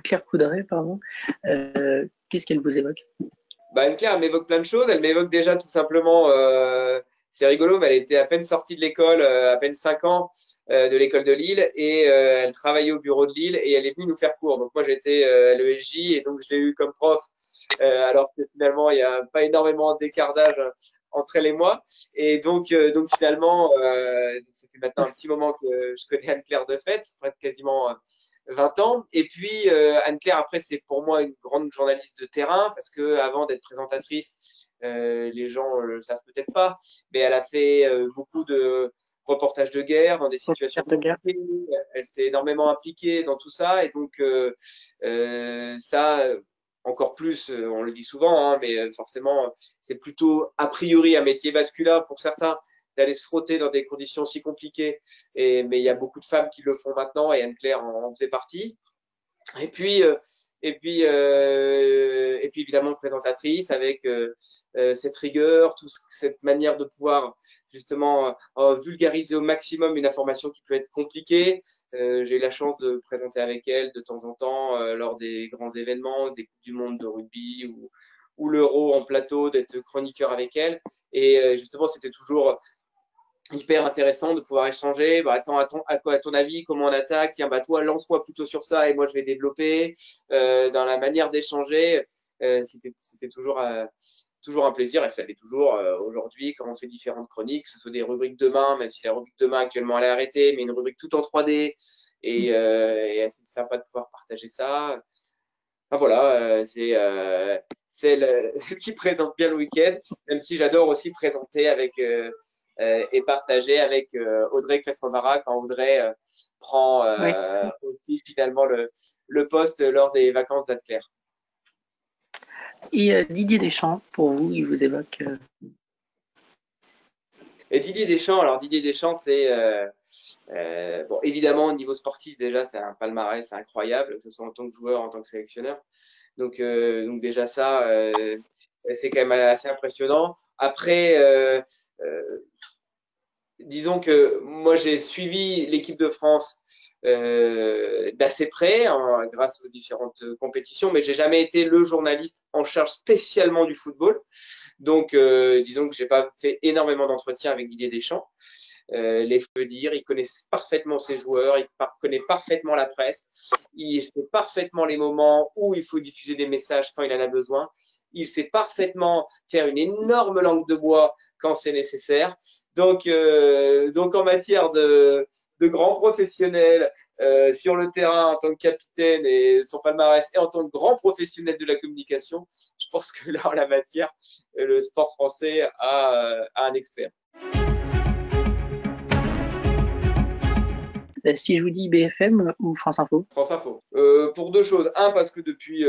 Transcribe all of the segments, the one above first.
Anne-Claire Coudray, pardon. Qu'est-ce qu'elle vous évoque? Bah, Anne-Claire, elle m'évoque plein de choses. Elle m'évoque déjà tout simplement, c'est rigolo, mais elle était à peine sortie de l'école, à peine 5 ans de l'école de Lille, et elle travaillait au bureau de Lille, et elle est venue nous faire cours. Donc moi j'étais à l'ESJ, et donc je l'ai eu comme prof, alors que finalement il n'y a pas énormément d'écart d'âge entre elle et moi. Et donc finalement, ça fait maintenant un petit moment que je connais Anne-Claire de fait, presque quasiment 20 ans. Et puis, Anne-Claire, après, c'est pour moi une grande journaliste de terrain parce que avant d'être présentatrice, les gens le savent peut-être pas, mais elle a fait beaucoup de reportages de guerre dans des situations De guerre. compliquées. Elle s'est énormément impliquée dans tout ça. Et donc, ça, encore plus, on le dit souvent, hein, mais forcément, c'est plutôt a priori un métier masculin pour certains d'aller se frotter dans des conditions si compliquées. Mais il y a beaucoup de femmes qui le font maintenant et Anne-Claire en faisait partie. Et puis, et puis évidemment présentatrice avec cette rigueur, toute cette manière de pouvoir justement vulgariser au maximum une information qui peut être compliquée. J'ai eu la chance de présenter avec elle de temps en temps lors des grands événements, des Coupes du Monde de rugby ou l'Euro en plateau, d'être chroniqueur avec elle. Et justement, c'était toujours hyper intéressant de pouvoir échanger. Bah, attends, à quoi, à ton avis, comment on attaque? Tiens, bah, toi, lance-moi plutôt sur ça et moi, je vais développer. Dans la manière d'échanger, c'était toujours un plaisir et ça l'est toujours aujourd'hui quand on fait différentes chroniques, que ce soit des rubriques demain, même si la rubrique demain actuellement elle est arrêtée, mais une rubrique tout en 3D et c'est sympa de pouvoir partager ça. Enfin, voilà, c'est celle qui présente bien le week-end, même si j'adore aussi présenter avec et partager avec Audrey Crespo-Mara quand Audrey prend Oui. aussi finalement le poste lors des vacances d'Anne-Claire. Et Didier Deschamps, pour vous, il vous évoque Et Didier Deschamps, alors Didier Deschamps, c'est bon, évidemment au niveau sportif déjà, c'est un palmarès incroyable, que ce soit en tant que joueur, en tant que sélectionneur. Donc déjà ça, c'est quand même assez impressionnant. Après, disons que moi j'ai suivi l'équipe de France d'assez près hein, grâce aux différentes compétitions, mais j'ai jamais été le journaliste en charge spécialement du football. Donc disons que j'ai pas fait énormément d'entretiens avec Didier Deschamps. Les feux dire, il connaît parfaitement ses joueurs, il connaît parfaitement la presse, il sait parfaitement les moments où il faut diffuser des messages quand il en a besoin, il sait parfaitement faire une énorme langue de bois quand c'est nécessaire. Donc en matière de grands professionnels sur le terrain en tant que capitaine et son palmarès et en tant que grand professionnel de la communication, je pense que là en la matière, le sport français a un expert. si je vous dis BFM ou France Info? France Info. Pour deux choses. Un, parce que depuis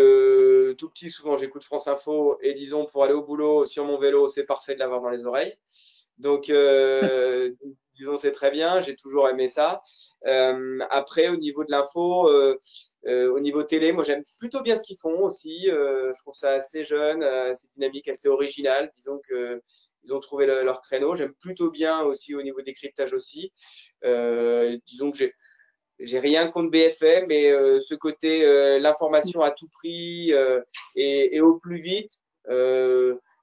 tout petit, souvent j'écoute France Info et disons pour aller au boulot sur mon vélo, c'est parfait de l'avoir dans les oreilles. Donc, disons, c'est très bien. J'ai toujours aimé ça. Après, au niveau de l'info, au niveau télé, moi j'aime plutôt bien ce qu'ils font aussi. Je trouve ça assez jeune, assez dynamique, assez original. Disons que ils ont trouvé leur créneau. J'aime plutôt bien aussi au niveau décryptage aussi. Disons que j'ai rien contre BFM, mais ce côté l'information à tout prix et au plus vite,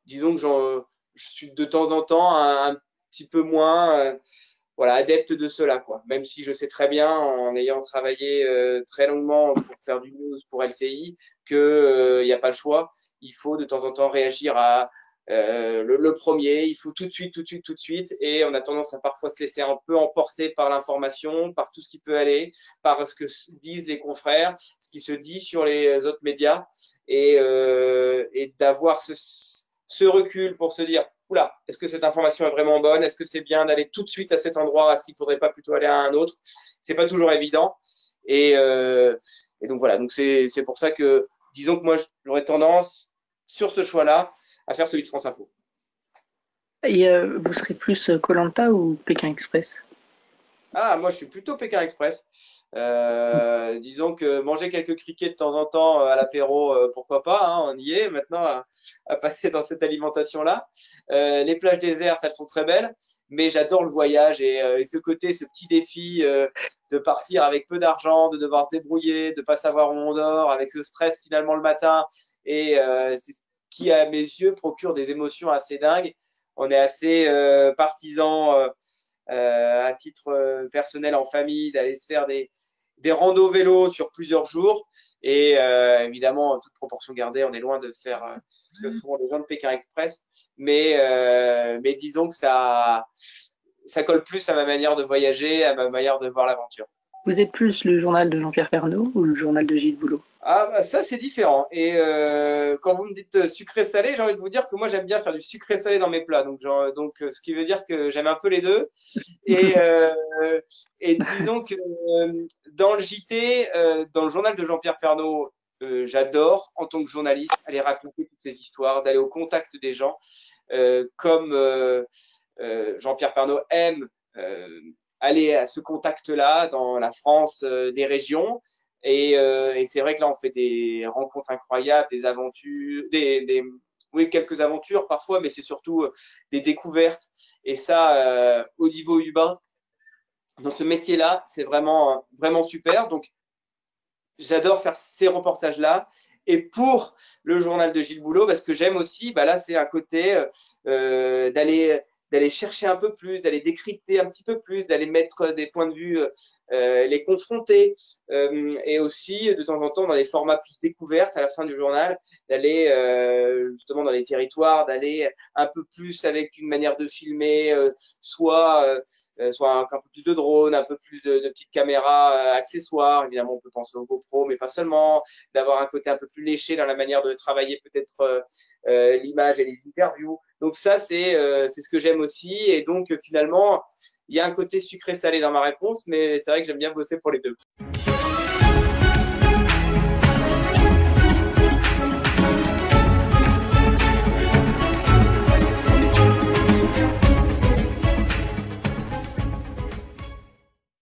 disons que je suis de temps en temps un petit peu moins voilà, adepte de cela, quoi. Même si je sais très bien, en ayant travaillé très longuement pour faire du news pour LCI, que il n'y a pas le choix. Il faut de temps en temps réagir à le premier, il faut tout de suite, tout de suite, tout de suite, et on a tendance à parfois se laisser un peu emporter par l'information, par tout ce qui peut aller, par ce que disent les confrères, ce qui se dit sur les autres médias, et d'avoir ce recul pour se dire, oula, est-ce que cette information est vraiment bonne? Est-ce que c'est bien d'aller tout de suite à cet endroit? Est-ce qu'il ne faudrait pas plutôt aller à un autre? C'est pas toujours évident. Et donc voilà, donc c'est pour ça que, disons que moi, j'aurais tendance, sur ce choix-là, à faire celui de France Info. Et vous serez plus koh ou Pékin Express? Ah, moi, je suis plutôt Pékin Express. Disons que manger quelques criquets de temps en temps à l'apéro, pourquoi pas, hein, on y est maintenant à passer dans cette alimentation-là. Les plages désertes, elles sont très belles, mais j'adore le voyage et ce côté, ce petit défi de partir avec peu d'argent, de devoir se débrouiller, de pas savoir où on dort, avec ce stress finalement le matin. Et c'est ce qui, à mes yeux, procure des émotions assez dingues. On est assez partisans à titre personnel en famille, d'aller se faire des randos vélo sur plusieurs jours. Et évidemment, toute proportion gardée, on est loin de faire ce que font les gens de Pékin Express. Mais disons que ça colle plus à ma manière de voyager, à ma manière de voir l'aventure. Vous êtes plus le journal de Jean-Pierre Pernaut ou le journal de Gilles Boulot? Ah, bah, ça, c'est différent. Et quand vous me dites sucré-salé, j'ai envie de vous dire que moi, j'aime bien faire du sucré-salé dans mes plats. Ce qui veut dire que j'aime un peu les deux. Et, et disons que dans le JT, dans le journal de Jean-Pierre Pernaut, j'adore, en tant que journaliste, aller raconter toutes ces histoires, d'aller au contact des gens, comme Jean-Pierre Pernaut aime aller à ce contact-là dans la France des régions. Et c'est vrai que là, on fait des rencontres incroyables, des aventures, oui, quelques aventures parfois, mais c'est surtout des découvertes. Et ça, au niveau humain, dans ce métier-là, c'est vraiment, vraiment super. Donc, j'adore faire ces reportages-là. Et pour le journal de Gilles Boulot, parce que j'aime aussi, bah là, c'est un côté d'aller chercher un peu plus, d'aller décrypter un petit peu plus, d'aller mettre des points de vue, les confronter, et aussi de temps en temps dans les formats plus découvertes à la fin du journal, d'aller justement dans les territoires, d'aller un peu plus avec une manière de filmer, soit un peu plus de drones, un peu plus de petites caméras accessoires. Évidemment, on peut penser au GoPro, mais pas seulement. D'avoir un côté un peu plus léché dans la manière de travailler peut-être l'image et les interviews. Donc ça, c'est ce que j'aime aussi. Et donc finalement, il y a un côté sucré-salé dans ma réponse, mais c'est vrai que j'aime bien bosser pour les deux.